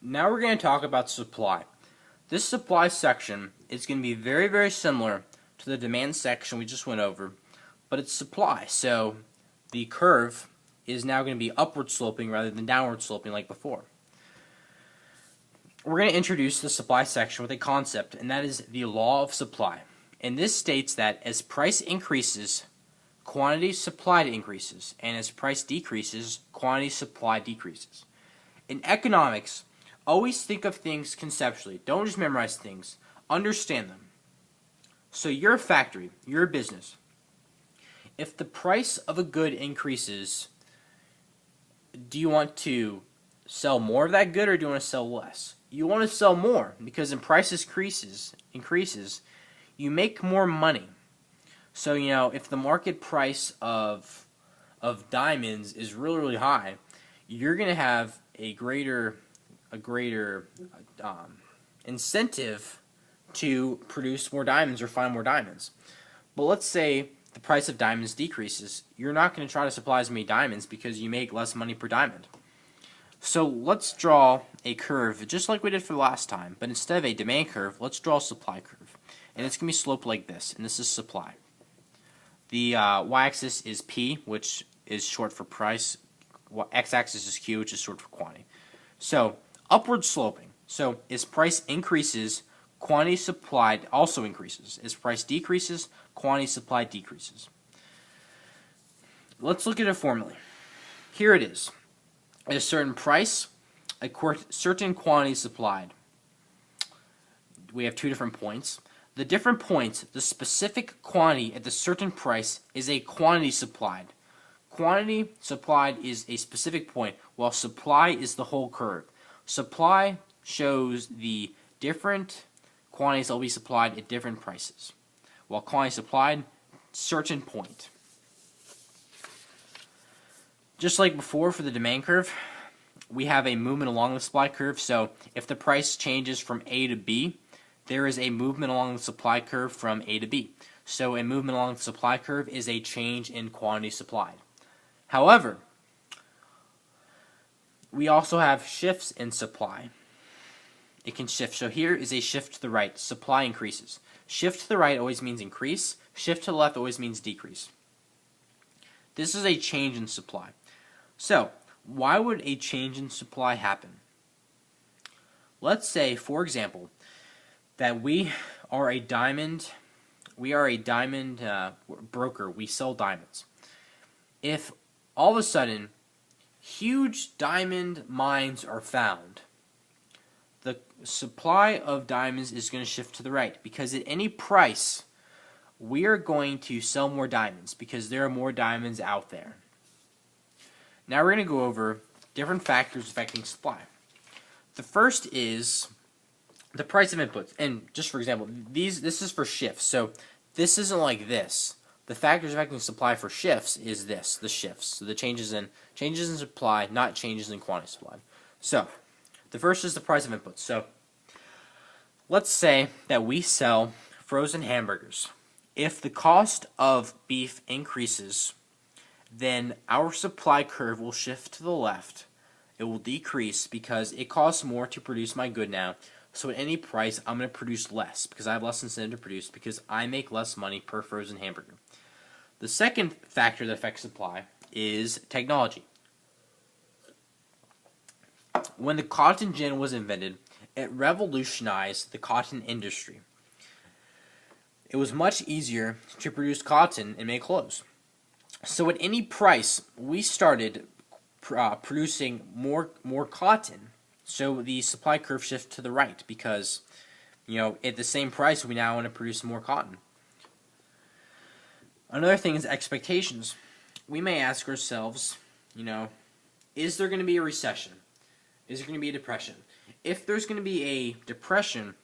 Now we're going to talk about supply. This supply section is going to be very, very similar to the demand section we just went over, but it's supply. So the curve is now going to be upward sloping rather than downward sloping like before. We're going to introduce the supply section with a concept, and that is the law of supply. And this states that as price increases, quantity supplied increases, and as price decreases, quantity supplied decreases. In economics, always think of things conceptually. Don't just memorize things. Understand them. So you're a factory, you're a business. If the price of a good increases, do you want to sell more of that good or do you want to sell less? You want to sell more because when prices increases, you make more money. So, if the market price of diamonds is really, really high, you're going to have a greater incentive to produce more diamonds or find more diamonds. But let's say the price of diamonds decreases. You're not going to try to supply as many diamonds because you make less money per diamond. So let's draw a curve just like we did for the last time, but instead of a demand curve, let's draw a supply curve. And it's going to be sloped like this, and this is supply. The y-axis is P, which is short for price. X-axis is Q, which is short for quantity. So upward sloping. So as price increases, quantity supplied also increases. As price decreases, quantity supplied decreases. Let's look at a formula. Here it is. At a certain price, a certain quantity supplied. We have two different points. The different points, the specific quantity at the certain price is a quantity supplied. Quantity supplied is a specific point, while supply is the whole curve. Supply shows the different quantities that will be supplied at different prices, while quantity supplied, certain point. Just like before for the demand curve, we have a movement along the supply curve. So if the price changes from A to B, there is a movement along the supply curve from A to B. So a movement along the supply curve is a change in quantity supplied. However, we also have shifts in supply. It can shift. So here is a shift to the right. Supply increases. Shift to the right always means increase. Shift to the left always means decrease. This is a change in supply. So, why would a change in supply happen? Let's say, for example, that we are a diamond broker. We sell diamonds. If all of a sudden huge diamond mines are found, the supply of diamonds is going to shift to the right, because at any price we are going to sell more diamonds because there are more diamonds out there. Now we're going to go over different factors affecting supply. The first is the price of inputs. And just for example, this is for shifts. So this isn't like this. The factors affecting supply for shifts is this, the shifts. So the changes in supply, not changes in quantity supplied. So the first is the price of inputs. So let's say that we sell frozen hamburgers. If the cost of beef increases, then our supply curve will shift to the left. It will decrease because it costs more to produce my good now. So at any price, I'm going to produce less because I have less incentive to produce because I make less money per frozen hamburger. The second factor that affects supply is technology. When the cotton gin was invented, it revolutionized the cotton industry. It was much easier to produce cotton and make clothes. So at any price, we started producing more cotton. So the supply curve shifted to the right because, at the same price, we now want to produce more cotton. Another thing is expectations. We may ask ourselves, is there going to be a recession? Is there going to be a depression? If there's going to be a depression,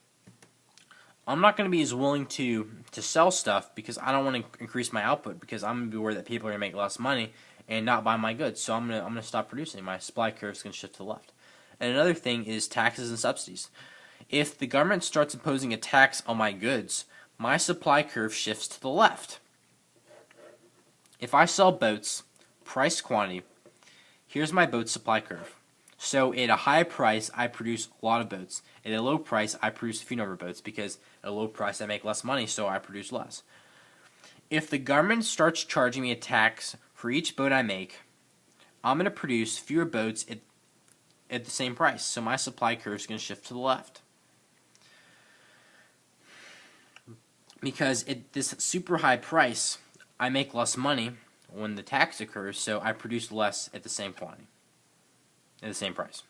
I'm not going to be as willing to sell stuff because I don't want to increase my output because I'm going to be worried that people are going to make less money and not buy my goods. So I'm going to stop producing. My supply curve is going to shift to the left. And another thing is taxes and subsidies. If the government starts imposing a tax on my goods, my supply curve shifts to the left. If I sell boats, price quantity, here's my boat supply curve. So at a high price, I produce a lot of boats. At a low price, I produce a few number of boats because at a low price, I make less money, so I produce less. If the government starts charging me a tax for each boat I make, I'm going to produce fewer boats at the same price. So my supply curve is going to shift to the left. Because at this super high price, I make less money when the tax occurs, so I produce less at the same quantity, at the same price.